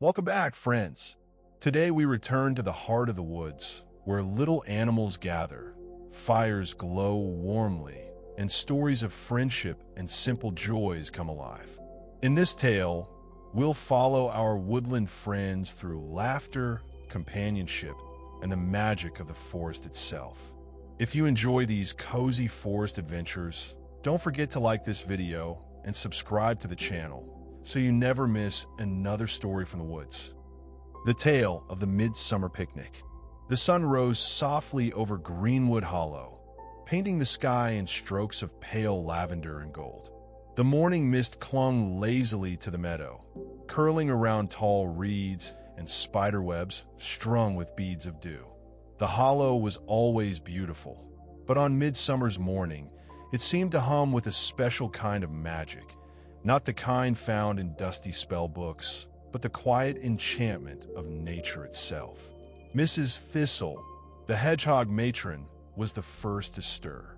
Welcome back, friends. Today we return to the heart of the woods, where little animals gather, fires glow warmly, and stories of friendship and simple joys come alive. In this tale, we'll follow our woodland friends through laughter, companionship, and the magic of the forest itself. If you enjoy these cozy forest adventures, don't forget to like this video and subscribe to the channel so you never miss another story from the woods. The Tale of the Midsummer Picnic. The sun rose softly over Greenwood Hollow, painting the sky in strokes of pale lavender and gold. The morning mist clung lazily to the meadow, curling around tall reeds and spiderwebs strung with beads of dew. The hollow was always beautiful, but on midsummer's morning, it seemed to hum with a special kind of magic, not the kind found in dusty spell books, but the quiet enchantment of nature itself. Mrs. Thistle, the hedgehog matron, was the first to stir.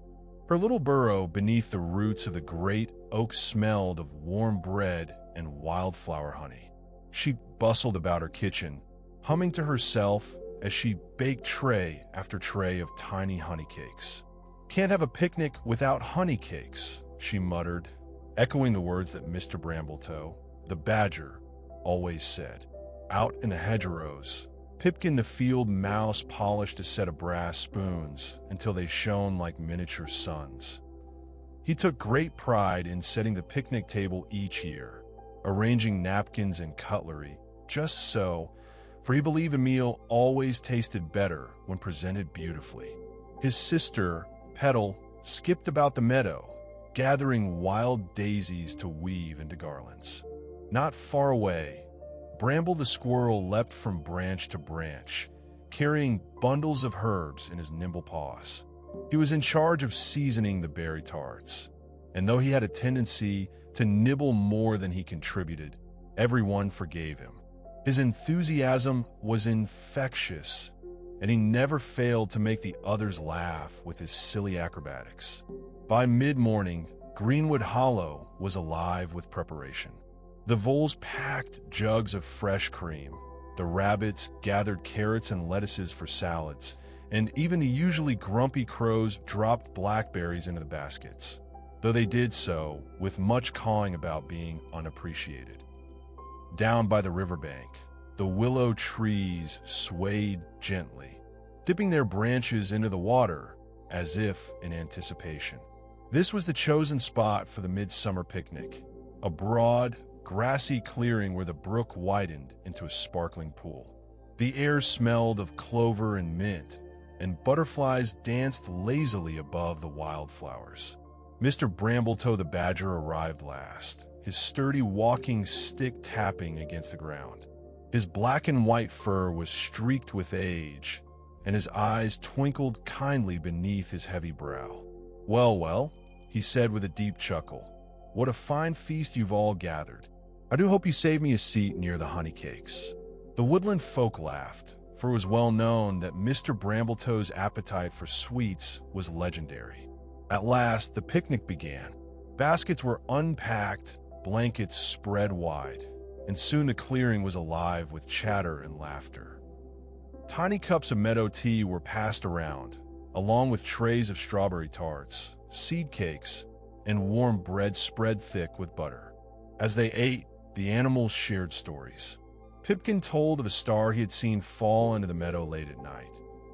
Her little burrow beneath the roots of the great oak smelled of warm bread and wildflower honey. She bustled about her kitchen, humming to herself as she baked tray after tray of tiny honey cakes. "Can't have a picnic without honey cakes," she muttered, echoing the words that Mr. Brambletoe, the badger, always said. Out in the hedgerows, Pipkin the field mouse polished a set of brass spoons until they shone like miniature suns. He took great pride in setting the picnic table each year, arranging napkins and cutlery just so, for he believed a meal always tasted better when presented beautifully. His sister, Petal, skipped about the meadow, gathering wild daisies to weave into garlands. Not far away, Bramble the squirrel leapt from branch to branch, carrying bundles of herbs in his nimble paws. He was in charge of seasoning the berry tarts, and though he had a tendency to nibble more than he contributed, everyone forgave him. His enthusiasm was infectious, and he never failed to make the others laugh with his silly acrobatics. By mid-morning, Greenwood Hollow was alive with preparation. The voles packed jugs of fresh cream, the rabbits gathered carrots and lettuces for salads, and even the usually grumpy crows dropped blackberries into the baskets, though they did so with much cawing about being unappreciated. Down by the riverbank, the willow trees swayed gently, dipping their branches into the water as if in anticipation. This was the chosen spot for the midsummer picnic, a broad, grassy clearing where the brook widened into a sparkling pool. The air smelled of clover and mint, and butterflies danced lazily above the wildflowers. Mr. Brambletoe the badger arrived last, his sturdy walking stick tapping against the ground. His black and white fur was streaked with age, and his eyes twinkled kindly beneath his heavy brow. "Well, well," he said with a deep chuckle, "what a fine feast you've all gathered. I do hope you save me a seat near the honey cakes." The woodland folk laughed, for it was well known that Mr. Brambletoe's appetite for sweets was legendary. At last, the picnic began. Baskets were unpacked, blankets spread wide, and soon the clearing was alive with chatter and laughter. Tiny cups of meadow tea were passed around, along with trays of strawberry tarts, seed cakes, and warm bread spread thick with butter. As they ate, the animals shared stories. Pipkin told of a star he had seen fall into the meadow late at night,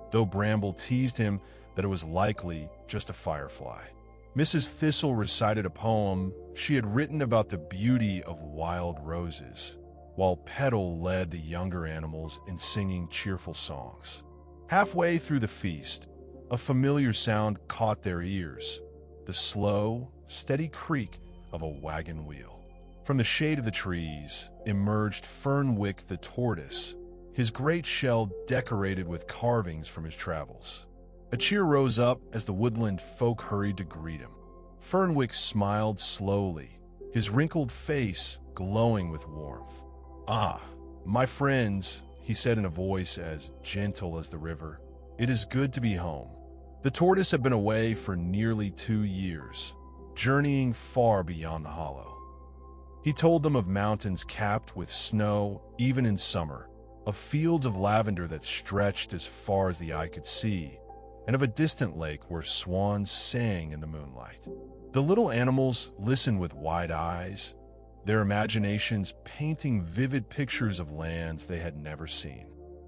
though Bramble teased him that it was likely just a firefly. Mrs. Thistle recited a poem she had written about the beauty of wild roses, while Petal led the younger animals in singing cheerful songs. Halfway through the feast, a familiar sound caught their ears, the slow, steady creak of a wagon wheel. From the shade of the trees emerged Fernwick the tortoise, his great shell decorated with carvings from his travels. A cheer rose up as the woodland folk hurried to greet him. Fernwick smiled slowly, his wrinkled face glowing with warmth. "Ah, my friends," he said in a voice as gentle as the river, "it is good to be home." The tortoise had been away for nearly 2 years, journeying far beyond the hollow. He told them of mountains capped with snow, even in summer, of fields of lavender that stretched as far as the eye could see, and of a distant lake where swans sang in the moonlight. The little animals listened with wide eyes, their imaginations painting vivid pictures of lands they had never seen.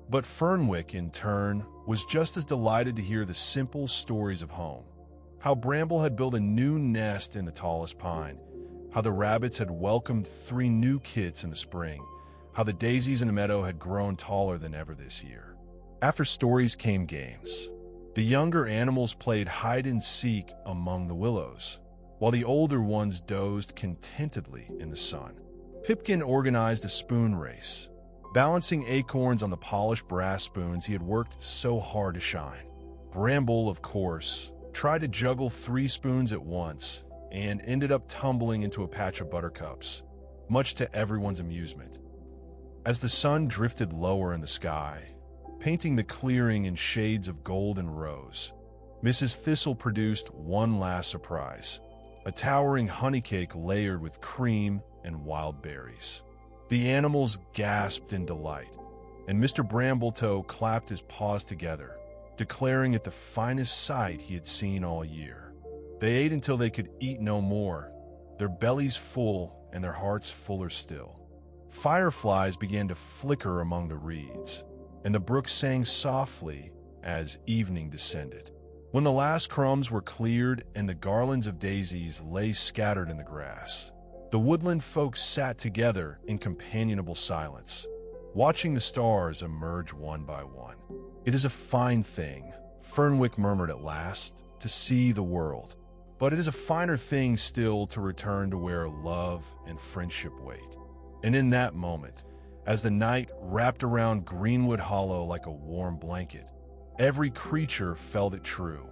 But Fernwick, in turn, was just as delighted to hear the simple stories of home. How Bramble had built a new nest in the tallest pine, how the rabbits had welcomed 3 new kits in the spring, how the daisies in the meadow had grown taller than ever this year. After stories came games. The younger animals played hide-and-seek among the willows, while the older ones dozed contentedly in the sun. Pipkin organized a spoon race, balancing acorns on the polished brass spoons he had worked so hard to shine. Bramble, of course, tried to juggle 3 spoons at once and ended up tumbling into a patch of buttercups, much to everyone's amusement. As the sun drifted lower in the sky, painting the clearing in shades of gold and rose, Mrs. Thistle produced one last surprise, a towering honey cake layered with cream and wild berries. The animals gasped in delight, and Mr. Brambletoe clapped his paws together, declaring it the finest sight he had seen all year. They ate until they could eat no more, their bellies full and their hearts fuller still. Fireflies began to flicker among the reeds, and the brook sang softly as evening descended. When the last crumbs were cleared and the garlands of daisies lay scattered in the grass, the woodland folks sat together in companionable silence, watching the stars emerge one by one. "It is a fine thing," Fernwick murmured at last, "to see the world. But it is a finer thing still to return to where love and friendship wait." And in that moment, as the night wrapped around Greenwood Hollow like a warm blanket, every creature felt it true,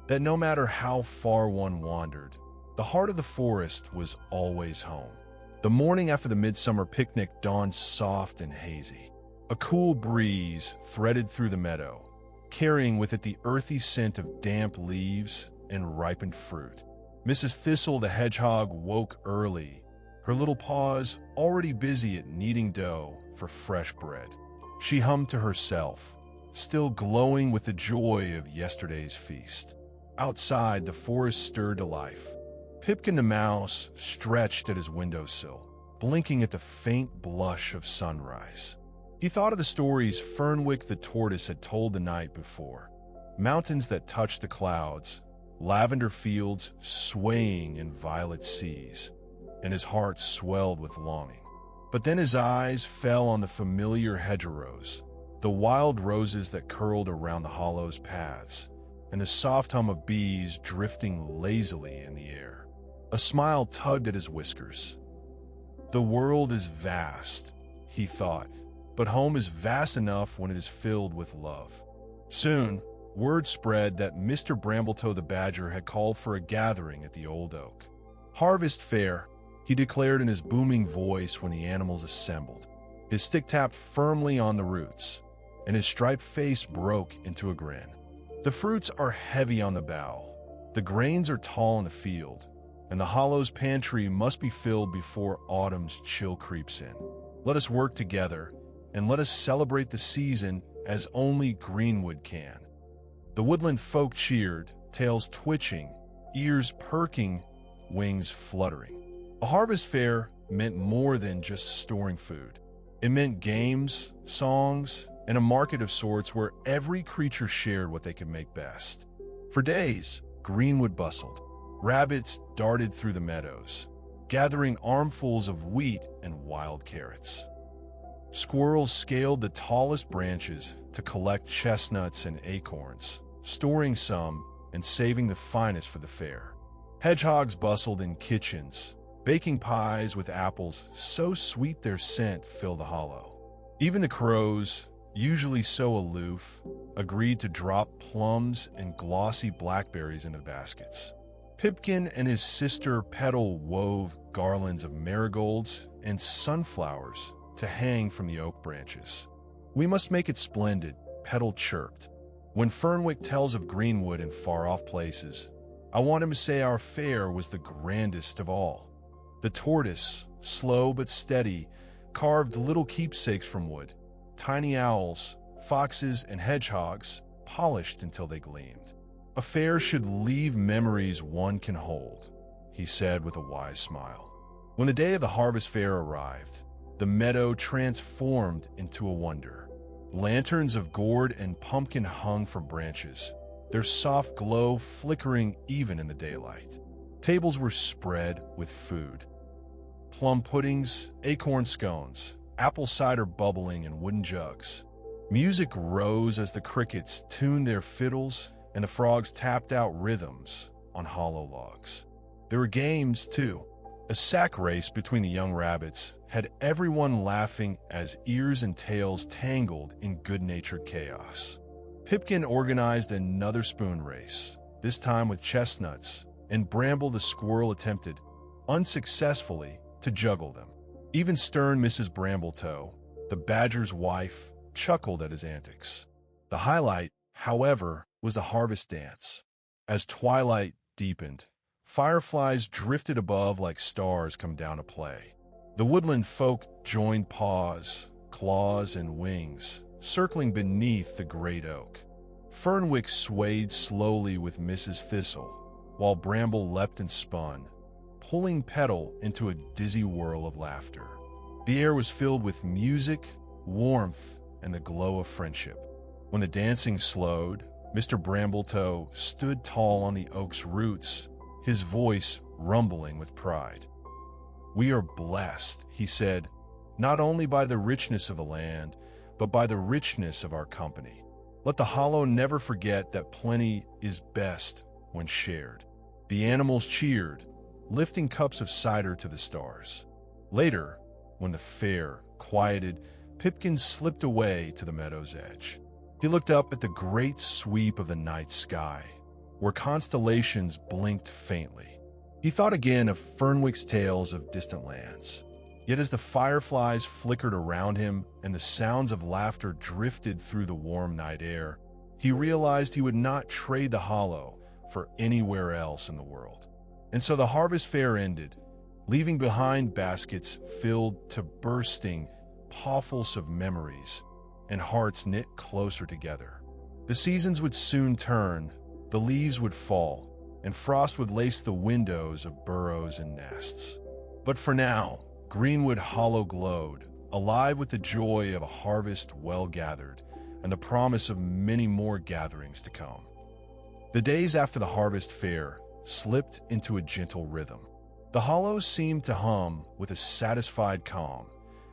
that no matter how far one wandered, the heart of the forest was always home. The morning after the midsummer picnic dawned soft and hazy. A cool breeze threaded through the meadow, carrying with it the earthy scent of damp leaves and ripened fruit. Mrs. Thistle the hedgehog woke early, her little paws already busy at kneading dough for fresh bread. She hummed to herself, still glowing with the joy of yesterday's feast. Outside, the forest stirred to life. Pipkin the mouse stretched at his windowsill, blinking at the faint blush of sunrise. He thought of the stories Fernwick the tortoise had told the night before. Mountains that touched the clouds, lavender fields swaying in violet seas, and his heart swelled with longing. But then his eyes fell on the familiar hedgerows, the wild roses that curled around the hollow's paths, and the soft hum of bees drifting lazily in the air. A smile tugged at his whiskers. The world is vast, he thought, but home is vast enough when it is filled with love. Soon, word spread that Mr. Brambletoe the Badger had called for a gathering at the old oak. "Harvest fair," he declared in his booming voice when the animals assembled. His stick tapped firmly on the roots, and his striped face broke into a grin. "The fruits are heavy on the bough, the grains are tall in the field, and the hollow's pantry must be filled before autumn's chill creeps in. Let us work together, and let us celebrate the season as only Greenwood can." The woodland folk cheered, tails twitching, ears perking, wings fluttering. A harvest fair meant more than just storing food. It meant games, songs, and a market of sorts where every creature shared what they could make best. For days, Greenwood bustled. Rabbits darted through the meadows, gathering armfuls of wheat and wild carrots. Squirrels scaled the tallest branches to collect chestnuts and acorns, storing some and saving the finest for the fair. Hedgehogs bustled in kitchens, baking pies with apples so sweet their scent filled the hollow. Even the crows, usually so aloof, agreed to drop plums and glossy blackberries into baskets. Pipkin and his sister Petal wove garlands of marigolds and sunflowers to hang from the oak branches. "We must make it splendid," Petal chirped. "When Fernwick tells of Greenwood in far-off places, I want him to say our fair was the grandest of all." The tortoise, slow but steady, carved little keepsakes from wood, tiny owls, foxes, and hedgehogs, polished until they gleamed. A fair should leave memories one can hold, he said with a wise smile. When the day of the harvest fair arrived, the meadow transformed into a wonder. Lanterns of gourd and pumpkin hung from branches, their soft glow flickering even in the daylight. Tables were spread with food. Plum puddings, acorn scones, apple cider bubbling in wooden jugs. Music rose as the crickets tuned their fiddles and the frogs tapped out rhythms on hollow logs. There were games, too. A sack race between the young rabbits had everyone laughing as ears and tails tangled in good-natured chaos. Pipkin organized another spoon race, this time with chestnuts, and Bramble the squirrel attempted, unsuccessfully, to juggle them. Even stern Mrs. Brambletoe, the badger's wife, chuckled at his antics. The highlight, however, was the harvest dance. As twilight deepened, fireflies drifted above like stars come down to play. The woodland folk joined paws, claws, and wings, circling beneath the great oak. Fernwick swayed slowly with Mrs. Thistle, while Bramble leapt and spun, pulling Petal into a dizzy whirl of laughter. The air was filled with music, warmth, and the glow of friendship. When the dancing slowed, Mr. Brambletoe stood tall on the oak's roots, his voice rumbling with pride. "We are blessed," he said, "not only by the richness of the land, but by the richness of our company. Let the hollow never forget that plenty is best when shared." The animals cheered, lifting cups of cider to the stars. Later, when the fair quieted, Pipkin slipped away to the meadow's edge. He looked up at the great sweep of the night sky, where constellations blinked faintly. He thought again of Fernwick's tales of distant lands. Yet as the fireflies flickered around him and the sounds of laughter drifted through the warm night air, he realized he would not trade the hollow for anywhere else in the world. And so the harvest fair ended, leaving behind baskets filled to bursting, pawfuls of memories, and hearts knit closer together. The seasons would soon turn, the leaves would fall, and frost would lace the windows of burrows and nests. But for now, Greenwood Hollow glowed, alive with the joy of a harvest well gathered, and the promise of many more gatherings to come. The days after the harvest fair slipped into a gentle rhythm. The hollow seemed to hum with a satisfied calm,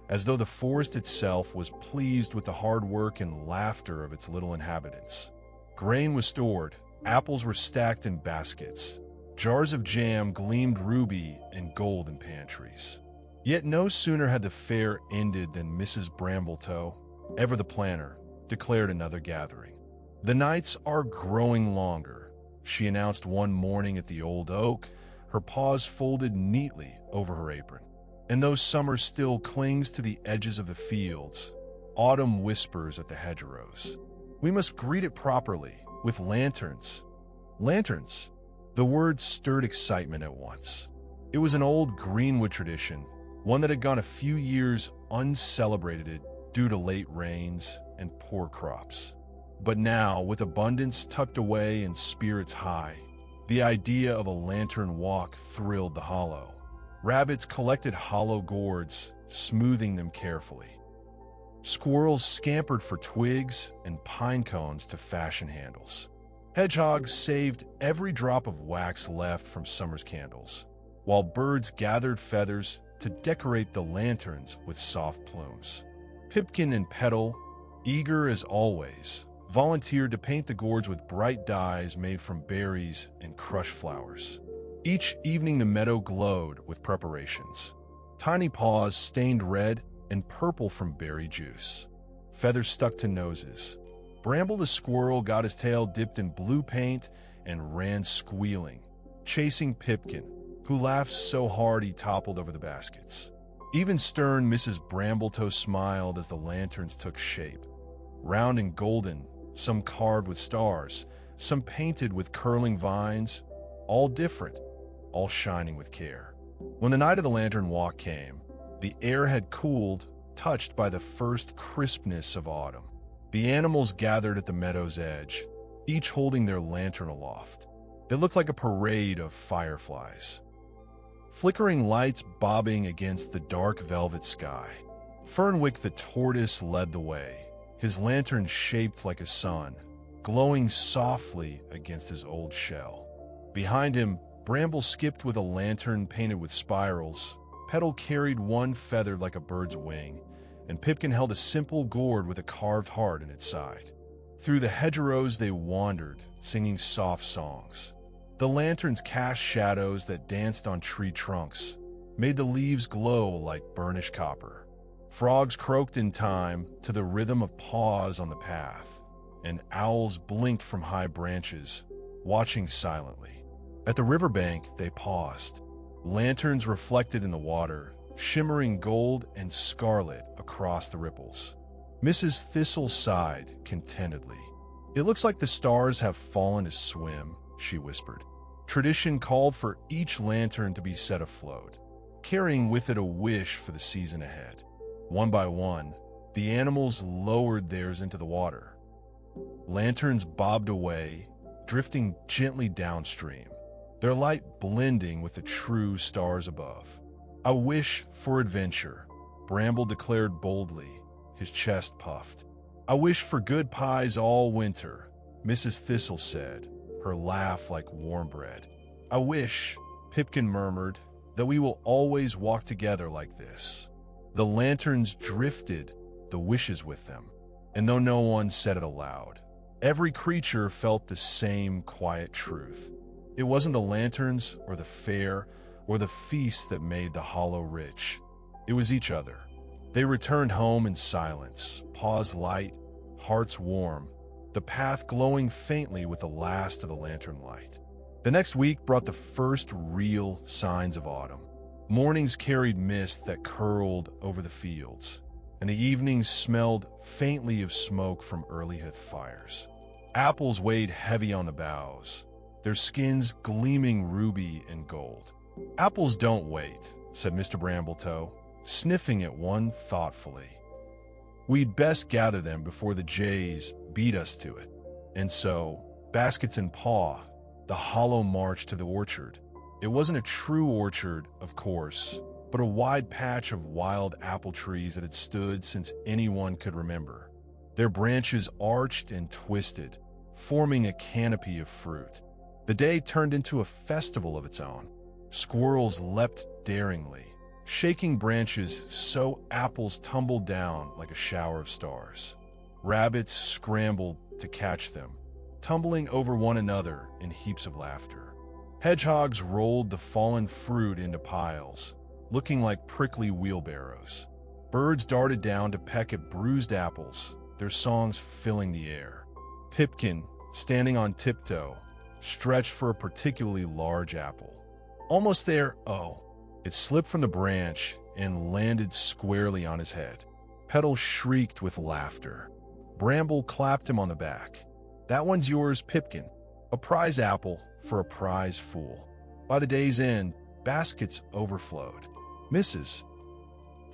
as though the forest itself was pleased with the hard work and laughter of its little inhabitants. Grain was stored, apples were stacked in baskets, jars of jam gleamed ruby and gold in pantries. Yet no sooner had the fair ended than Mrs. Brambletoe, ever the planner, declared another gathering. "The nights are growing longer," she announced one morning at the old oak, her paws folded neatly over her apron. "And though summer still clings to the edges of the fields, autumn whispers at the hedgerows. We must greet it properly, with lanterns." Lanterns! The word stirred excitement at once. It was an old Greenwood tradition, one that had gone a few years uncelebrated due to late rains and poor crops. But now, with abundance tucked away and spirits high, the idea of a lantern walk thrilled the hollow. Rabbits collected hollow gourds, smoothing them carefully. Squirrels scampered for twigs and pine cones to fashion handles. Hedgehogs saved every drop of wax left from summer's candles, while birds gathered feathers to decorate the lanterns with soft plumes. Pipkin and Petal, eager as always, volunteered to paint the gourds with bright dyes made from berries and crushed flowers. Each evening the meadow glowed with preparations. Tiny paws stained red and purple from berry juice. Feathers stuck to noses. Bramble the squirrel got his tail dipped in blue paint and ran squealing, chasing Pipkin, who laughed so hard he toppled over the baskets. Even stern Mrs. Brambletoe smiled as the lanterns took shape. Round and golden, some carved with stars, some painted with curling vines, all different, all shining with care. When the night of the lantern walk came, the air had cooled, touched by the first crispness of autumn. The animals gathered at the meadow's edge, each holding their lantern aloft. They looked like a parade of fireflies, flickering lights bobbing against the dark velvet sky. Fernwick the tortoise led the way, his lantern shaped like a sun, glowing softly against his old shell. Behind him, Bramble skipped with a lantern painted with spirals, Petal carried one feathered like a bird's wing, and Pipkin held a simple gourd with a carved heart in its side. Through the hedgerows they wandered, singing soft songs. The lanterns cast shadows that danced on tree trunks, made the leaves glow like burnished copper. Frogs croaked in time to the rhythm of paws on the path, and owls blinked from high branches, watching silently. At the riverbank they paused, lanterns reflected in the water, shimmering gold and scarlet across the ripples. Mrs. Thistle sighed contentedly. "It looks like the stars have fallen to swim," she whispered. Tradition called for each lantern to be set afloat, carrying with it a wish for the season ahead. One by one, the animals lowered theirs into the water. Lanterns bobbed away, drifting gently downstream, their light blending with the true stars above. "I wish for adventure," Bramble declared boldly, his chest puffed. "I wish for good pies all winter," Mrs. Thistle said, her laugh like warm bread. "I wish," Pipkin murmured, "that we will always walk together like this." The lanterns drifted, the wishes with them, and though no one said it aloud, every creature felt the same quiet truth. It wasn't the lanterns or the fair or the feast that made the hollow rich. It was each other. They returned home in silence, paws light, hearts warm, the path glowing faintly with the last of the lantern light. The next week brought the first real signs of autumn. Mornings carried mist that curled over the fields, and the evenings smelled faintly of smoke from early heath fires. Apples weighed heavy on the boughs, their skins gleaming ruby and gold. "Apples don't wait," said Mr. Brambletoe, sniffing at one thoughtfully. "We'd best gather them before the jays beat us to it." And so, baskets in paw, the hollow march to the orchard. It wasn't a true orchard, of course, but a wide patch of wild apple trees that had stood since anyone could remember. Their branches arched and twisted, forming a canopy of fruit. The day turned into a festival of its own. Squirrels leapt daringly, shaking branches so apples tumbled down like a shower of stars. Rabbits scrambled to catch them, tumbling over one another in heaps of laughter. Hedgehogs rolled the fallen fruit into piles, looking like prickly wheelbarrows. Birds darted down to peck at bruised apples, their songs filling the air. Pipkin, standing on tiptoe, stretched for a particularly large apple. Almost there, it slipped from the branch and landed squarely on his head. Petal shrieked with laughter. Bramble clapped him on the back. "That one's yours, Pipkin. A prize apple for a prize fool." By the day's end, baskets overflowed. Mrs.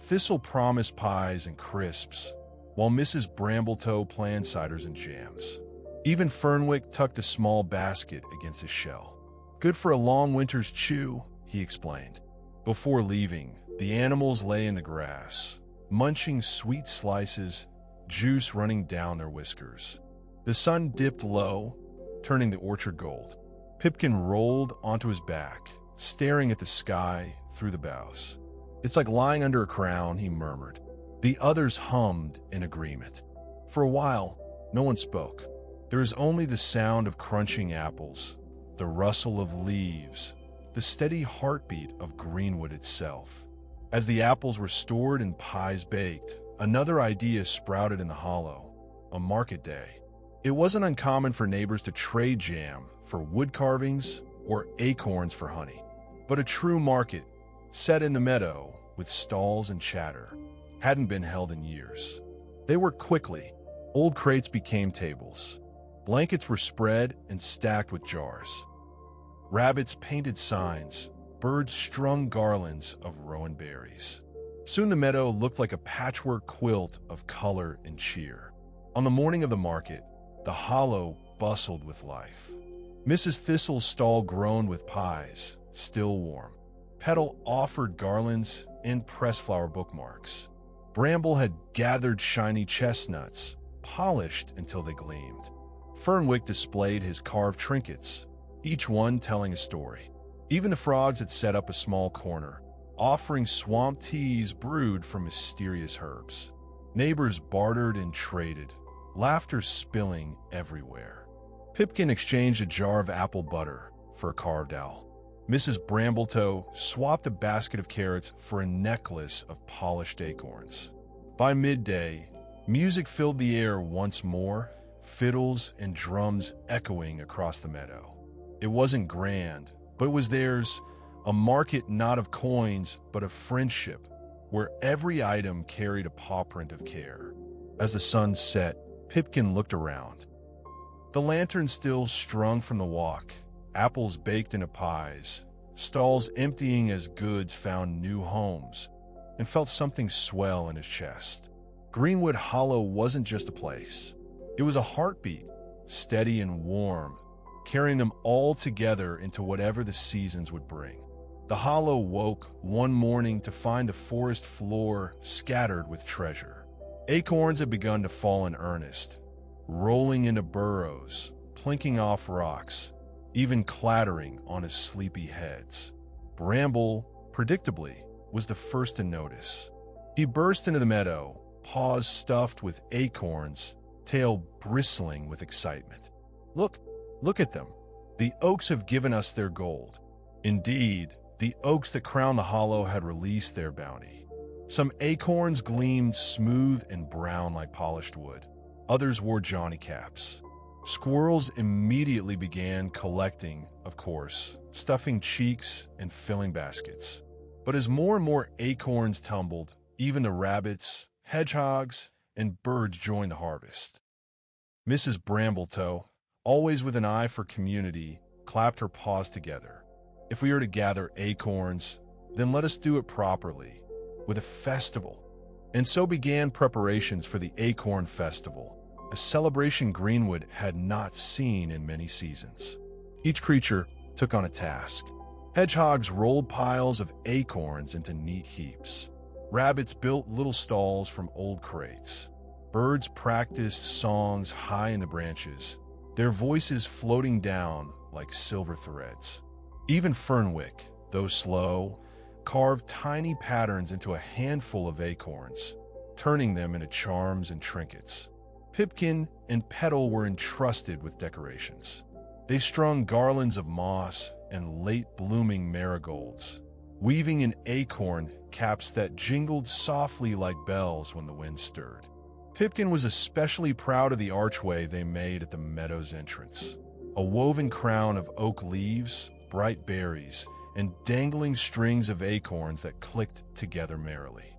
Thistle promised pies and crisps, while Mrs. Brambletoe planned ciders and jams. Even Fernwick tucked a small basket against his shell. "Good for a long winter's chew," he explained. Before leaving, the animals lay in the grass, munching sweet slices, juice running down their whiskers. The sun dipped low, turning the orchard gold. Pipkin rolled onto his back, staring at the sky through the boughs. "It's like lying under a crown," he murmured. The others hummed in agreement. For a while, no one spoke. There was only the sound of crunching apples, the rustle of leaves, the steady heartbeat of greenwood itself. As the apples were stored and pies baked, another idea sprouted in the hollow: a market day. It wasn't uncommon for neighbors to trade jam for wood carvings or acorns for honey. But a true market, set in the meadow with stalls and chatter, hadn't been held in years. They worked quickly. Old crates became tables. Blankets were spread and stacked with jars. Rabbits painted signs, birds strung garlands of rowan berries. Soon the meadow looked like a patchwork quilt of color and cheer. On the morning of the market, the hollow bustled with life. Mrs. Thistle's stall groaned with pies, still warm. Petal offered garlands and pressflower bookmarks. Bramble had gathered shiny chestnuts, polished until they gleamed. Fernwick displayed his carved trinkets, each one telling a story. Even the frogs had set up a small corner, offering swamp teas brewed from mysterious herbs. Neighbors bartered and traded, laughter spilling everywhere. Pipkin exchanged a jar of apple butter for a carved owl. Mrs. Brambletoe swapped a basket of carrots for a necklace of polished acorns. By midday, music filled the air once more, fiddles and drums echoing across the meadow. It wasn't grand, but it was theirs, a market not of coins, but of friendship, where every item carried a pawprint of care. As the sun set, Pipkin looked around. The lantern still strung from the walk, apples baked into pies, stalls emptying as goods found new homes, and felt something swell in his chest. Greenwood Hollow wasn't just a place. It was a heartbeat, steady and warm, carrying them all together into whatever the seasons would bring. The hollow woke one morning to find the forest floor scattered with treasure. Acorns had begun to fall in earnest, rolling into burrows, plinking off rocks, even clattering on his sleepy heads. Bramble, predictably, was the first to notice. He burst into the meadow, paws stuffed with acorns, tail bristling with excitement. Look at them. The oaks have given us their gold. Indeed, the oaks that crown the hollow had released their bounty. Some acorns gleamed smooth and brown like polished wood. Others wore Johnny caps. Squirrels immediately began collecting, of course, stuffing cheeks and filling baskets. But as more and more acorns tumbled, even the rabbits, hedgehogs, and birds joined the harvest. Mrs. Brambletoe, always with an eye for community, clapped her paws together. If we are to gather acorns, then let us do it properly, with a festival. And so began preparations for the Acorn Festival, a celebration Greenwood had not seen in many seasons. Each creature took on a task. Hedgehogs rolled piles of acorns into neat heaps. Rabbits built little stalls from old crates. Birds practiced songs high in the branches, their voices floating down like silver threads. Even Fernwick, though slow, carved tiny patterns into a handful of acorns, turning them into charms and trinkets. Pipkin and Petal were entrusted with decorations. They strung garlands of moss and late-blooming marigolds, weaving in acorn caps that jingled softly like bells when the wind stirred. Pipkin was especially proud of the archway they made at the meadow's entrance. A woven crown of oak leaves, bright berries, and dangling strings of acorns that clicked together merrily.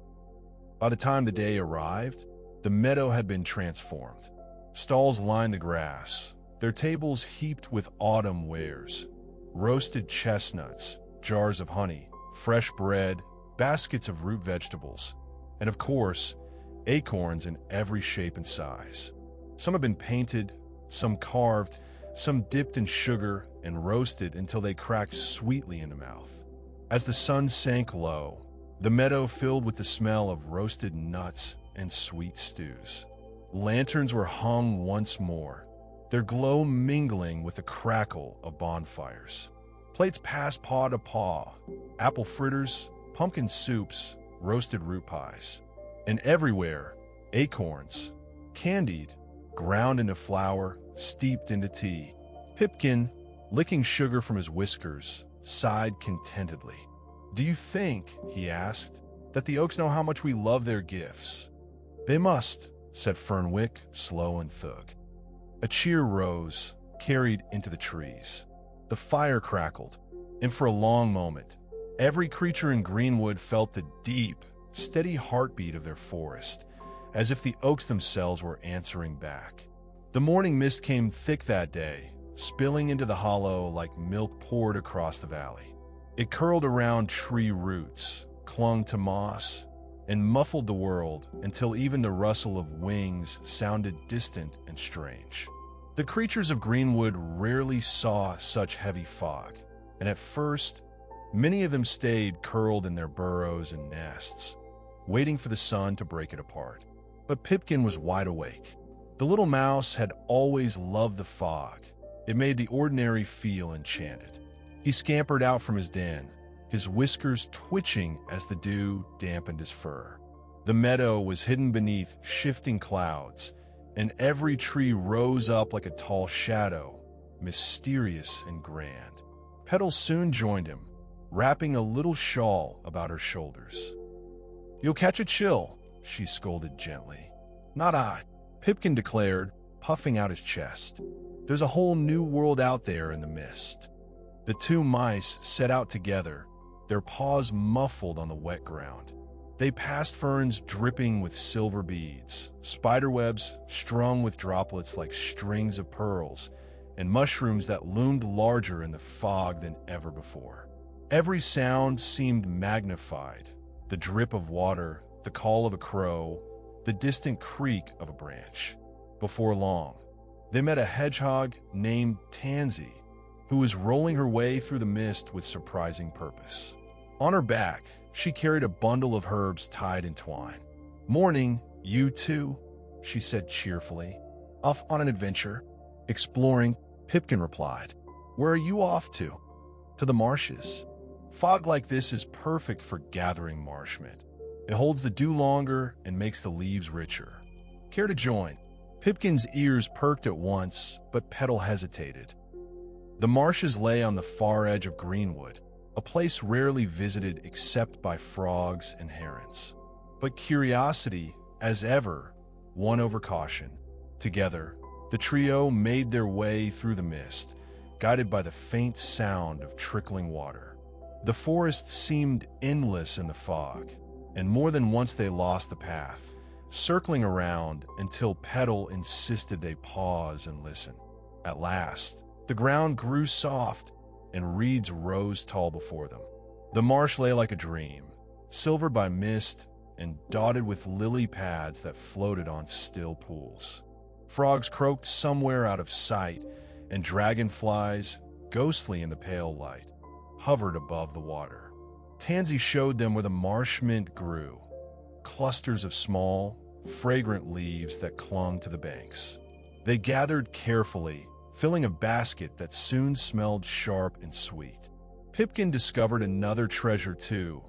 By the time the day arrived, the meadow had been transformed. Stalls lined the grass, their tables heaped with autumn wares, roasted chestnuts, jars of honey, fresh bread, baskets of root vegetables, and of course, acorns in every shape and size. Some had been painted, some carved, some dipped in sugar and roasted until they cracked sweetly in the mouth. As the sun sank low, the meadow filled with the smell of roasted nuts and sweet stews. Lanterns were hung once more, their glow mingling with the crackle of bonfires. Plates passed paw to paw, apple fritters, pumpkin soups, roasted root pies. And everywhere, acorns, candied, ground into flour, steeped into tea. Pipkin, licking sugar from his whiskers, sighed contentedly. "Do you think," he asked, "that the oaks know how much we love their gifts?" "They must," said Fernwick, slow and thug. A cheer rose, carried into the trees. The fire crackled, and for a long moment, every creature in Greenwood felt the deep, steady heartbeat of their forest, as if the oaks themselves were answering back. The morning mist came thick that day, spilling into the hollow like milk poured across the valley. It curled around tree roots, clung to moss, and muffled the world until even the rustle of wings sounded distant and strange. The creatures of Greenwood rarely saw such heavy fog, and at first, many of them stayed curled in their burrows and nests, waiting for the sun to break it apart. But Pipkin was wide awake. The little mouse had always loved the fog. It made the ordinary feel enchanted. He scampered out from his den, his whiskers twitching as the dew dampened his fur. The meadow was hidden beneath shifting clouds, and every tree rose up like a tall shadow, mysterious and grand. Petal soon joined him, wrapping a little shawl about her shoulders. "You'll catch a chill," she scolded gently. "Not I," Pipkin declared, puffing out his chest. "There's a whole new world out there in the mist." The two mice set out together, their paws muffled on the wet ground. They passed ferns dripping with silver beads, spiderwebs strung with droplets like strings of pearls, and mushrooms that loomed larger in the fog than ever before. Every sound seemed magnified: the drip of water, the call of a crow, the distant creak of a branch. Before long, they met a hedgehog named Tansy, who was rolling her way through the mist with surprising purpose. On her back, she carried a bundle of herbs tied in twine. "Morning, you two," she said cheerfully. "Off on an adventure?" "Exploring," Pipkin replied. "Where are you off to?" "To the marshes. Fog like this is perfect for gathering marsh mint. It holds the dew longer and makes the leaves richer. Care to join?" Pipkin's ears perked at once, but Petal hesitated. The marshes lay on the far edge of Greenwood, a place rarely visited except by frogs and herons. But curiosity, as ever, won over caution. Together, the trio made their way through the mist, guided by the faint sound of trickling water. The forest seemed endless in the fog, and more than once they lost the path, circling around until Petal insisted they pause and listen. At last, the ground grew soft, and reeds rose tall before them. The marsh lay like a dream, silvered by mist and dotted with lily pads that floated on still pools. Frogs croaked somewhere out of sight, and dragonflies, ghostly in the pale light, hovered above the water. Tansy showed them where the marsh mint grew, clusters of small, fragrant leaves that clung to the banks. They gathered carefully, filling a basket that soon smelled sharp and sweet. Pipkin discovered another treasure too: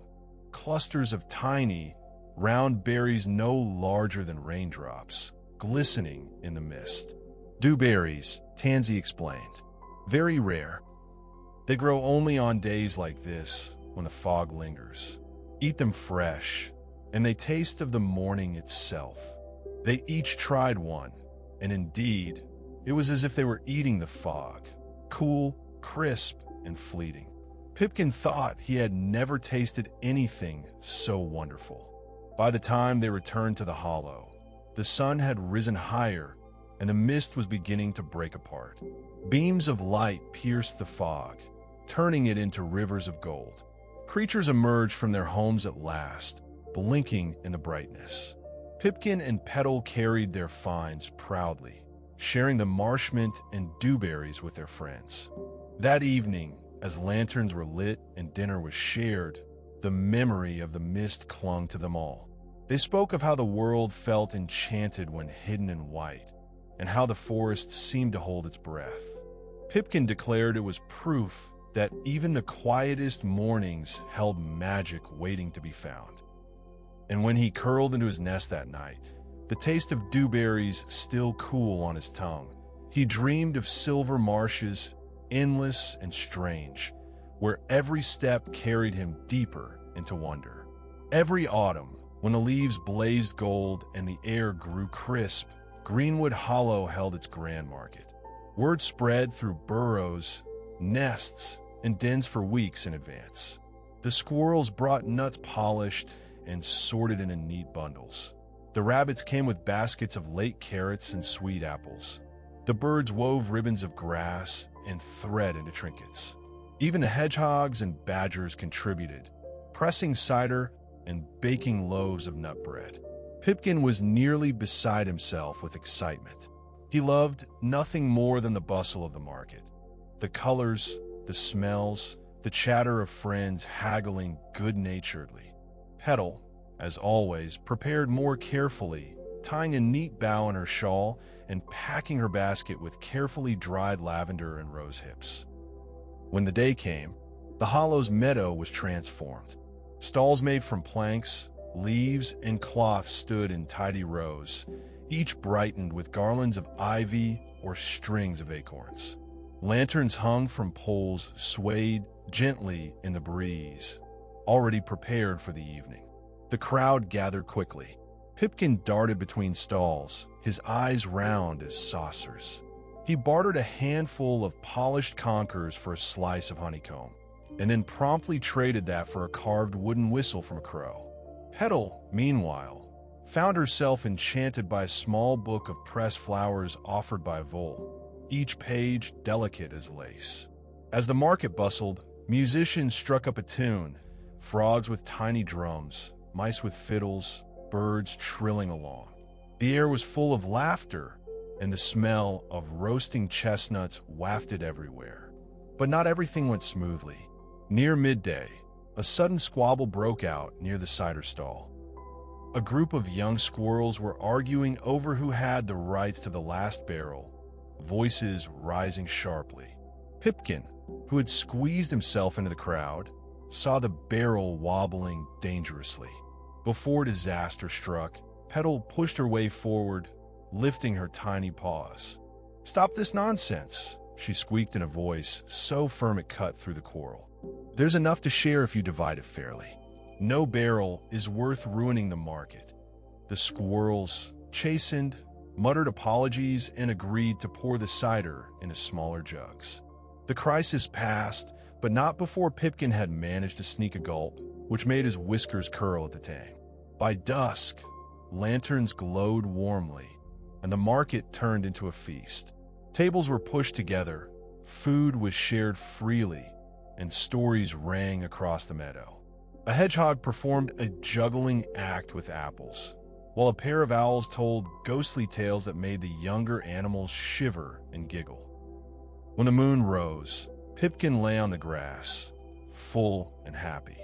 clusters of tiny, round berries no larger than raindrops, glistening in the mist. "Dewberries," Tansy explained. "Very rare. They grow only on days like this, when the fog lingers. Eat them fresh, and they taste of the morning itself." They each tried one, and indeed, it was as if they were eating the fog, cool, crisp, and fleeting. Pipkin thought he had never tasted anything so wonderful. By the time they returned to the hollow, the sun had risen higher, and the mist was beginning to break apart. Beams of light pierced the fog, turning it into rivers of gold. Creatures emerged from their homes at last, blinking in the brightness. Pipkin and Petal carried their finds proudly, sharing the marsh mint and dewberries with their friends. That evening, as lanterns were lit and dinner was shared, the memory of the mist clung to them all. They spoke of how the world felt enchanted when hidden in white, and how the forest seemed to hold its breath. Pipkin declared it was proof that even the quietest mornings held magic waiting to be found. And when he curled into his nest that night, the taste of dewberries still cool on his tongue, he dreamed of silver marshes, endless and strange, where every step carried him deeper into wonder. Every autumn, when the leaves blazed gold and the air grew crisp, Greenwood Hollow held its grand market. Word spread through burrows, nests, and dens for weeks in advance. The squirrels brought nuts polished and sorted into neat bundles. The rabbits came with baskets of late carrots and sweet apples. The birds wove ribbons of grass and thread into trinkets. Even the hedgehogs and badgers contributed, pressing cider and baking loaves of nut bread. Pipkin was nearly beside himself with excitement. He loved nothing more than the bustle of the market. The colors, the smells, the chatter of friends haggling good-naturedly. Petal, as always, prepared more carefully, tying a neat bow in her shawl and packing her basket with carefully dried lavender and rose hips. When the day came, the hollow's meadow was transformed. Stalls made from planks, leaves, and cloth stood in tidy rows, each brightened with garlands of ivy or strings of acorns. Lanterns hung from poles swayed gently in the breeze, already prepared for the evening. The crowd gathered quickly. Pipkin darted between stalls, his eyes round as saucers. He bartered a handful of polished conkers for a slice of honeycomb, and then promptly traded that for a carved wooden whistle from a crow. Petal, meanwhile, found herself enchanted by a small book of pressed flowers offered by Vole, each page delicate as lace. As the market bustled, musicians struck up a tune, frogs with tiny drums, mice with fiddles, birds trilling along. The air was full of laughter, and the smell of roasting chestnuts wafted everywhere. But not everything went smoothly. Near midday, a sudden squabble broke out near the cider stall. A group of young squirrels were arguing over who had the rights to the last barrel, voices rising sharply. Pipkin, who had squeezed himself into the crowd, saw the barrel wobbling dangerously. Before disaster struck, Petal pushed her way forward, lifting her tiny paws. "Stop this nonsense," she squeaked in a voice so firm it cut through the quarrel. "There's enough to share if you divide it fairly. No barrel is worth ruining the market." The squirrels, chastened, muttered apologies and agreed to pour the cider into smaller jugs. The crisis passed, but not before Pipkin had managed to sneak a gulp, which made his whiskers curl at the tang. By dusk, lanterns glowed warmly, and the market turned into a feast. Tables were pushed together, food was shared freely, and stories rang across the meadow. A hedgehog performed a juggling act with apples, while a pair of owls told ghostly tales that made the younger animals shiver and giggle. When the moon rose, Pipkin lay on the grass, full and happy.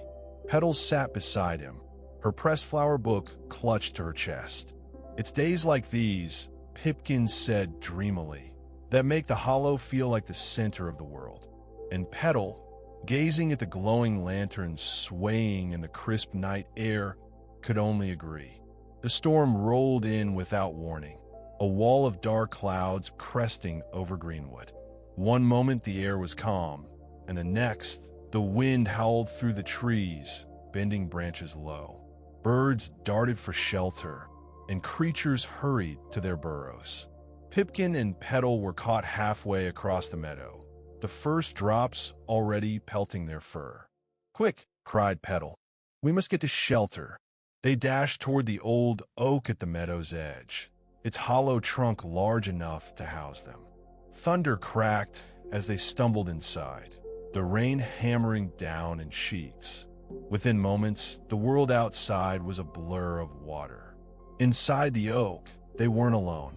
Petals sat beside him, her pressed flower book clutched to her chest. "It's days like these," Pipkin said dreamily, "that make the hollow feel like the center of the world." And Petal, gazing at the glowing lanterns swaying in the crisp night air, could only agree. The storm rolled in without warning, a wall of dark clouds cresting over Greenwood. One moment the air was calm, and the next, the wind howled through the trees, bending branches low. Birds darted for shelter, and creatures hurried to their burrows. Pipkin and Petal were caught halfway across the meadow, the first drops already pelting their fur. "Quick!" cried Petal. "We must get to shelter." They dashed toward the old oak at the meadow's edge, its hollow trunk large enough to house them. Thunder cracked as they stumbled inside, the rain hammering down in sheets. Within moments, the world outside was a blur of water. Inside the oak, they weren't alone.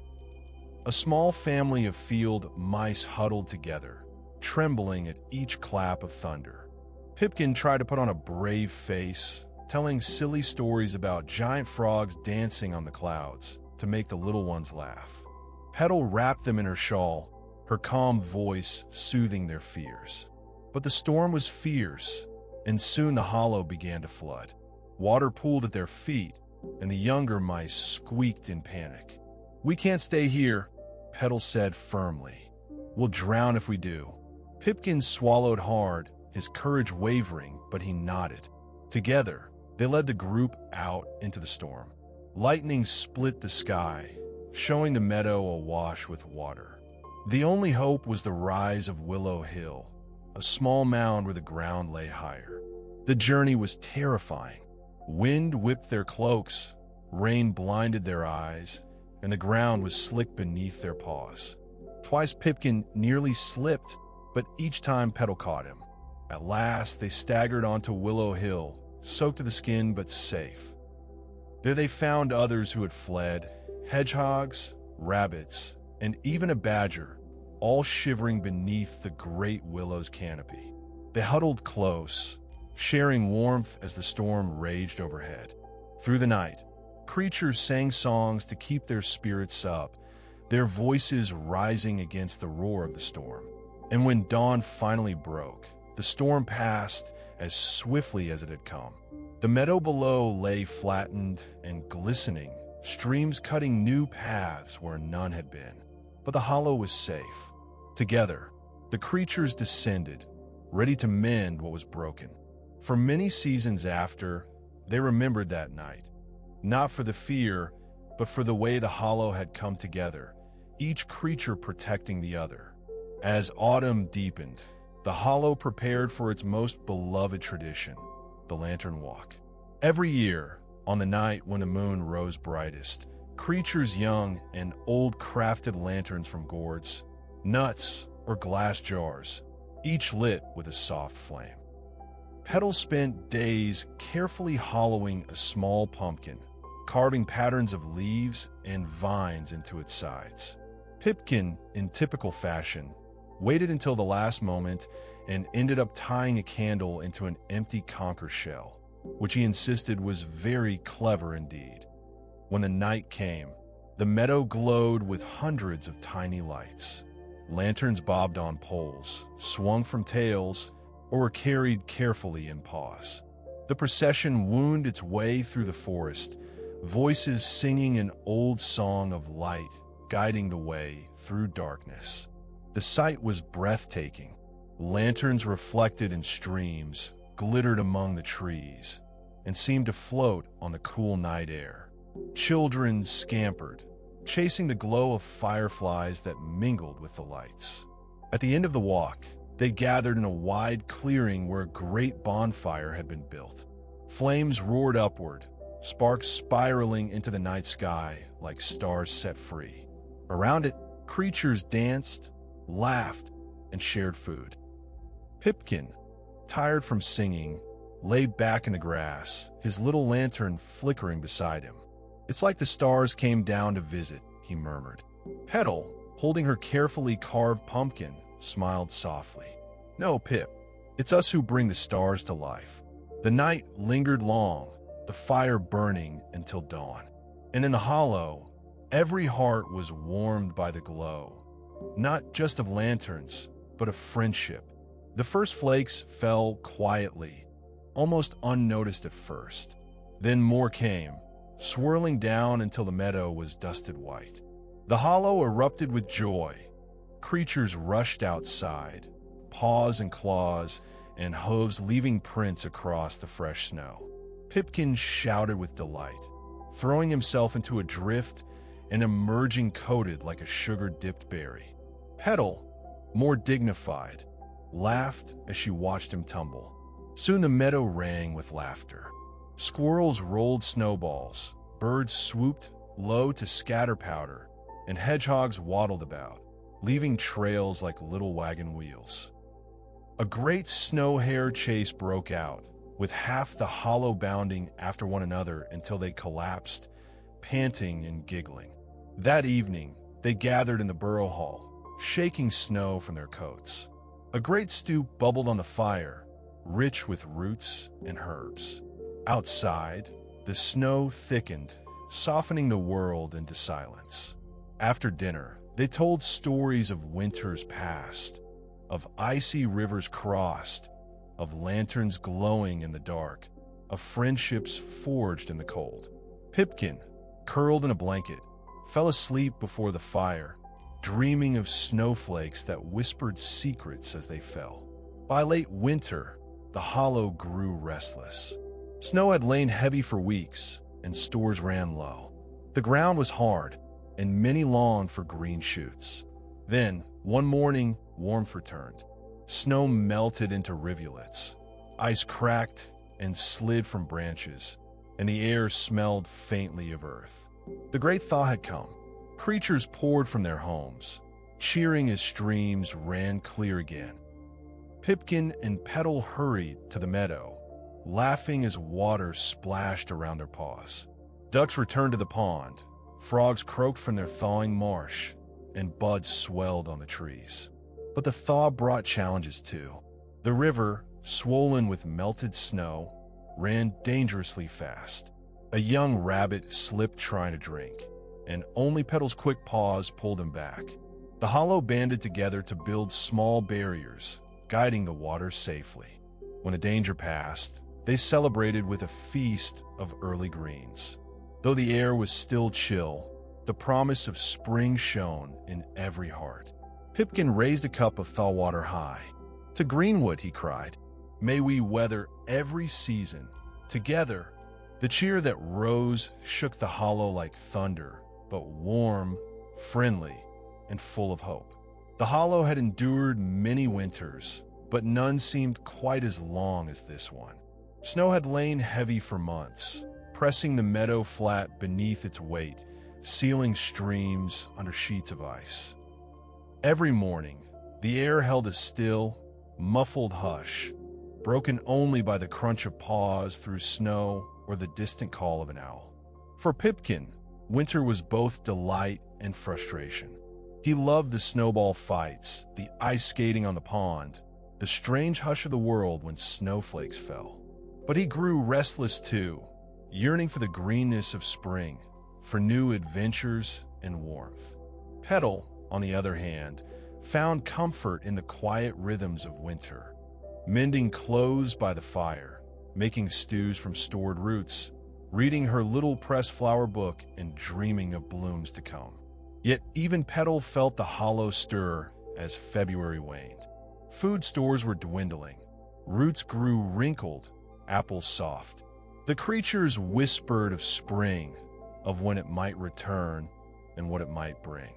A small family of field mice huddled together, trembling at each clap of thunder. Pipkin tried to put on a brave face, telling silly stories about giant frogs dancing on the clouds to make the little ones laugh. Petal wrapped them in her shawl, her calm voice soothing their fears. But the storm was fierce, and soon the hollow began to flood. Water pooled at their feet, and the younger mice squeaked in panic. "We can't stay here," Petal said firmly. "We'll drown if we do." Pipkin swallowed hard, his courage wavering, but he nodded. Together, they led the group out into the storm. Lightning split the sky, showing the meadow awash with water. The only hope was the rise of Willow Hill, a small mound where the ground lay higher. The journey was terrifying. Wind whipped their cloaks, rain blinded their eyes, and the ground was slick beneath their paws. Twice Pipkin nearly slipped, but each time Petal caught him. At last, they staggered onto Willow Hill, soaked to the skin but safe. There they found others who had fled, hedgehogs, rabbits, and even a badger, all shivering beneath the great willow's canopy. They huddled close, sharing warmth as the storm raged overhead. Through the night, creatures sang songs to keep their spirits up, their voices rising against the roar of the storm. And when dawn finally broke, the storm passed as swiftly as it had come. The meadow below lay flattened and glistening, streams cutting new paths where none had been. But the hollow was safe. Together, the creatures descended, ready to mend what was broken. For many seasons after, they remembered that night, not for the fear, but for the way the hollow had come together, each creature protecting the other. As autumn deepened, the hollow prepared for its most beloved tradition, the lantern walk. Every year, on the night when the moon rose brightest, creatures young and old crafted lanterns from gourds, nuts, or glass jars, each lit with a soft flame. Petal spent days carefully hollowing a small pumpkin, carving patterns of leaves and vines into its sides. Pipkin, in typical fashion, waited until the last moment and ended up tying a candle into an empty conker shell, which he insisted was very clever indeed. When the night came, the meadow glowed with hundreds of tiny lights. Lanterns bobbed on poles, swung from tails, or were carried carefully in paws. The procession wound its way through the forest, voices singing an old song of light, guiding the way through darkness. The sight was breathtaking. Lanterns reflected in streams, glittered among the trees, and seemed to float on the cool night air. Children scampered, chasing the glow of fireflies that mingled with the lights. At the end of the walk, they gathered in a wide clearing where a great bonfire had been built. Flames roared upward, sparks spiraling into the night sky like stars set free. Around it, creatures danced, laughed, and shared food. Pipkin, tired from singing, lay back in the grass, his little lantern flickering beside him. "It's like the stars came down to visit," he murmured. Petal, holding her carefully carved pumpkin, smiled softly. "No, Pip, it's us who bring the stars to life." The night lingered long, the fire burning until dawn. And in the hollow, every heart was warmed by the glow, not just of lanterns, but of friendship. The first flakes fell quietly, almost unnoticed at first. Then more came, swirling down until the meadow was dusted white. The hollow erupted with joy. Creatures rushed outside, paws and claws and hooves leaving prints across the fresh snow. Pipkin shouted with delight, throwing himself into a drift and emerging coated like a sugar-dipped berry. Petal, more dignified, laughed as she watched him tumble. Soon the meadow rang with laughter. Squirrels rolled snowballs, birds swooped low to scatter powder, and hedgehogs waddled about, leaving trails like little wagon wheels. A great snow hare chase broke out, with half the hollow bounding after one another until they collapsed, panting and giggling. That evening, they gathered in the burrow hall, shaking snow from their coats. A great stew bubbled on the fire, rich with roots and herbs. Outside, the snow thickened, softening the world into silence. After dinner, they told stories of winters past, of icy rivers crossed, of lanterns glowing in the dark, of friendships forged in the cold. Pipkin, curled in a blanket, fell asleep before the fire, dreaming of snowflakes that whispered secrets as they fell. By late winter, the hollow grew restless. Snow had lain heavy for weeks, and stores ran low. The ground was hard, and many longed for green shoots. Then, one morning, warmth returned. Snow melted into rivulets. Ice cracked and slid from branches, and the air smelled faintly of earth. The great thaw had come. Creatures poured from their homes, cheering as streams ran clear again. Pipkin and Petal hurried to the meadow, laughing as water splashed around their paws. Ducks returned to the pond, frogs croaked from their thawing marsh, and buds swelled on the trees. But the thaw brought challenges too. The river, swollen with melted snow, ran dangerously fast. A young rabbit slipped trying to drink, and only Petal's quick paws pulled him back. The hollow banded together to build small barriers, guiding the water safely. When the danger passed, they celebrated with a feast of early greens. Though the air was still chill, the promise of spring shone in every heart. Pipkin raised a cup of thaw water high. "To Greenwood," he cried, "may we weather every season together." The cheer that rose shook the hollow like thunder, but warm, friendly, and full of hope. The hollow had endured many winters, but none seemed quite as long as this one. Snow had lain heavy for months, pressing the meadow flat beneath its weight, sealing streams under sheets of ice. Every morning, the air held a still, muffled hush, broken only by the crunch of paws through snow or the distant call of an owl. For Pipkin, winter was both delight and frustration. He loved the snowball fights, the ice skating on the pond, the strange hush of the world when snowflakes fell. But he grew restless too, yearning for the greenness of spring, for new adventures and warmth. Petal, on the other hand, found comfort in the quiet rhythms of winter, mending clothes by the fire, making stews from stored roots, reading her little pressed flower book and dreaming of blooms to come. Yet even Petal felt the hollow stir as February waned. Food stores were dwindling, roots grew wrinkled, apples soft. The creatures whispered of spring, of when it might return and what it might bring.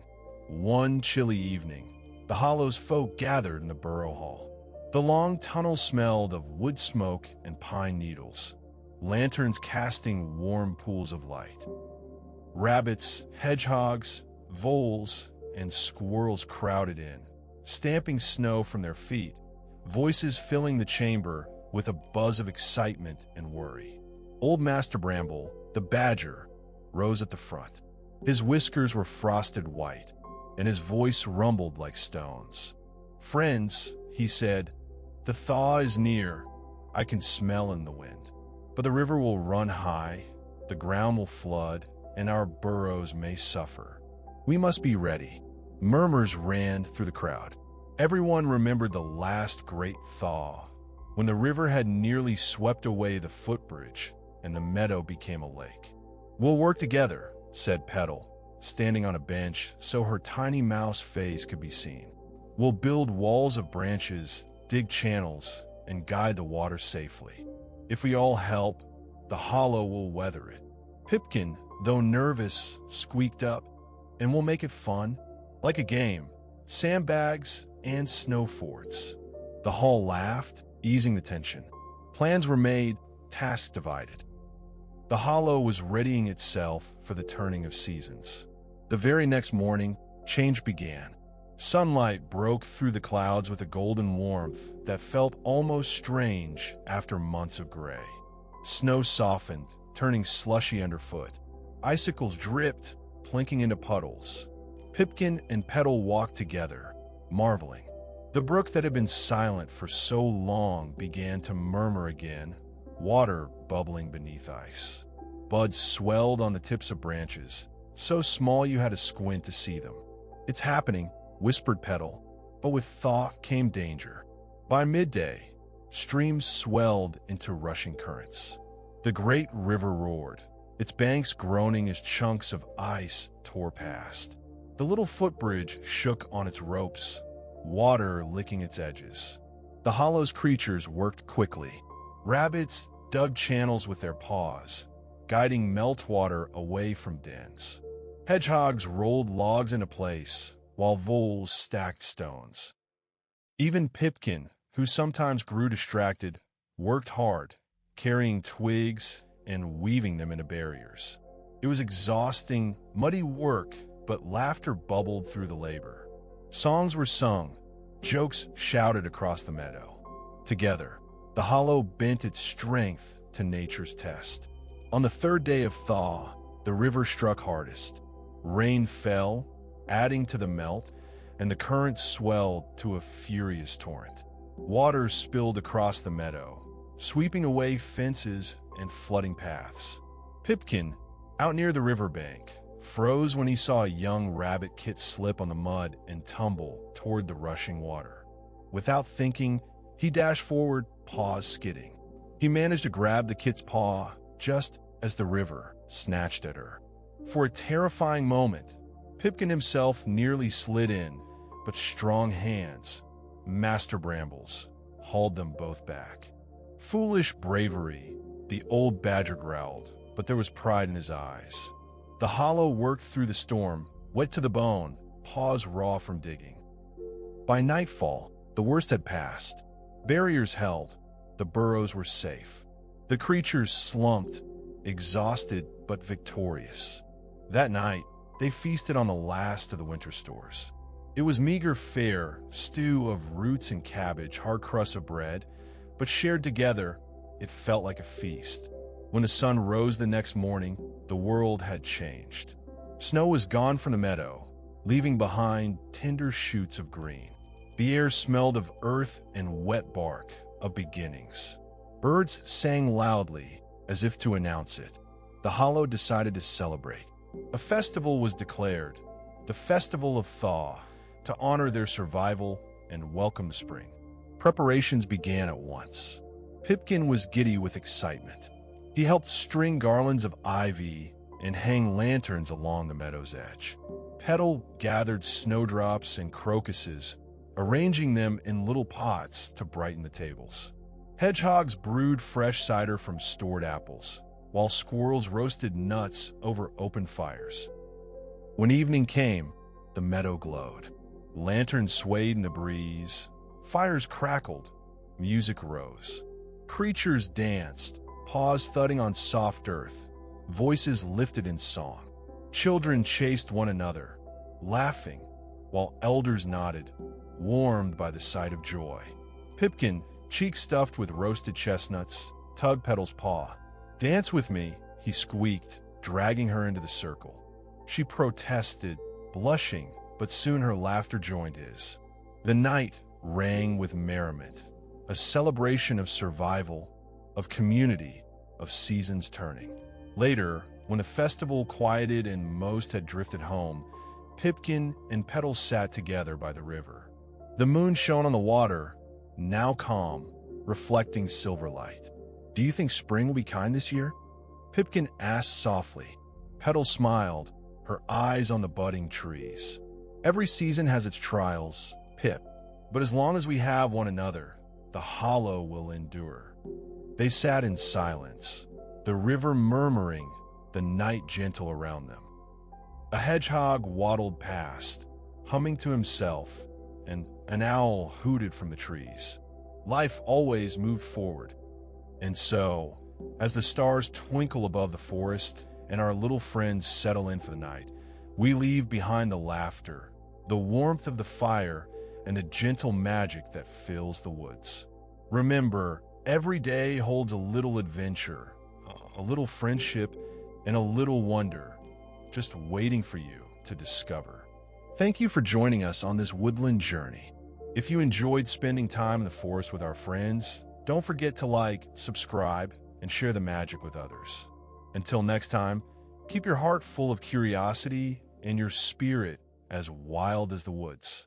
One chilly evening, the hollow's folk gathered in the burrow hall. The long tunnel smelled of wood smoke and pine needles, lanterns casting warm pools of light. Rabbits, hedgehogs, voles, and squirrels crowded in, stamping snow from their feet, voices filling the chamber with a buzz of excitement and worry. Old Master Bramble, the badger, rose at the front. His whiskers were frosted white, and his voice rumbled like stones. "Friends," he said, "the thaw is near. I can smell in the wind. But the river will run high, the ground will flood, and our burrows may suffer. We must be ready." Murmurs ran through the crowd. Everyone remembered the last great thaw, when the river had nearly swept away the footbridge and the meadow became a lake. "We'll work together," said Petal, standing on a bench so her tiny mouse face could be seen. "We'll build walls of branches, dig channels, and guide the water safely. If we all help, the hollow will weather it." Pipkin, though nervous, squeaked up, "And we'll make it fun, like a game, sandbags and snow forts." The hall laughed, easing the tension. Plans were made, tasks divided. The hollow was readying itself for the turning of seasons. The very next morning, change began. Sunlight broke through the clouds with a golden warmth that felt almost strange after months of gray. Snow softened, turning slushy underfoot. Icicles dripped, plinking into puddles. Pipkin and Petal walked together, marveling. The brook that had been silent for so long began to murmur again, water bubbling beneath ice. Buds swelled on the tips of branches, so small you had to squint to see them. "It's happening," whispered Petal, but with thaw came danger. By midday, streams swelled into rushing currents. The great river roared, its banks groaning as chunks of ice tore past. The little footbridge shook on its ropes, water licking its edges. The hollow's creatures worked quickly. Rabbits dug channels with their paws, guiding meltwater away from dens. Hedgehogs rolled logs into place, while voles stacked stones. Even Pipkin, who sometimes grew distracted, worked hard, carrying twigs and weaving them into barriers. It was exhausting, muddy work, but laughter bubbled through the labor. Songs were sung, Jokes shouted across the meadow. Together, the hollow bent its strength to nature's test. On the third day of thaw, the river struck hardest. Rain fell, adding to the melt, and the current swelled to a furious torrent. Water spilled across the meadow, sweeping away fences and flooding paths. Pipkin, out near the riverbank, froze when he saw a young rabbit kit slip on the mud and tumble toward the rushing water. Without thinking, he dashed forward, paws skidding. He managed to grab the kit's paw just as the river snatched at her. For a terrifying moment, Pipkin himself nearly slid in, but strong hands, master brambles, hauled them both back. Foolish bravery, the old badger growled, but there was pride in his eyes. The hollow worked through the storm, wet to the bone, paws raw from digging. By nightfall, the worst had passed. Barriers held, the burrows were safe. The creatures slumped, exhausted but victorious. That night, they feasted on the last of the winter stores. It was meager fare, stew of roots and cabbage, hard crust of bread, but shared together, it felt like a feast. When the sun rose the next morning, the world had changed. Snow was gone from the meadow, leaving behind tender shoots of green. The air smelled of earth and wet bark, of beginnings. Birds sang loudly, as if to announce it. The hollow decided to celebrate. A festival was declared, the Festival of Thaw, to honor their survival and welcome spring. Preparations began at once. Pipkin was giddy with excitement. He helped string garlands of ivy and hang lanterns along the meadow's edge. Petal gathered snowdrops and crocuses, arranging them in little pots to brighten the tables. Hedgehogs brewed fresh cider from stored apples, while squirrels roasted nuts over open fires. When evening came, the meadow glowed. Lanterns swayed in the breeze, fires crackled, music rose. Creatures danced, paws thudding on soft earth, voices lifted in song. Children chased one another, laughing, while elders nodded, warmed by the sight of joy. Pipkin, cheek stuffed with roasted chestnuts, tugged Petal's paw. "Dance with me," he squeaked, dragging her into the circle. She protested, blushing, but soon her laughter joined his. The night rang with merriment, a celebration of survival, of community, of seasons turning. Later, when the festival quieted and most had drifted home, Pipkin and Petal sat together by the river. The moon shone on the water, now calm, reflecting silver light. "Do you think spring will be kind this year?" Pipkin asked softly. Petal smiled, her eyes on the budding trees. "Every season has its trials, Pip, but as long as we have one another, the hollow will endure." They sat in silence, the river murmuring, the night gentle around them. A hedgehog waddled past, humming to himself, and an owl hooted from the trees. Life always moved forward. And so, as the stars twinkle above the forest and our little friends settle in for the night, we leave behind the laughter, the warmth of the fire, and the gentle magic that fills the woods. Remember, every day holds a little adventure, a little friendship, and a little wonder, just waiting for you to discover. Thank you for joining us on this woodland journey. If you enjoyed spending time in the forest with our friends, don't forget to like, subscribe, and share the magic with others. Until next time, keep your heart full of curiosity and your spirit as wild as the woods.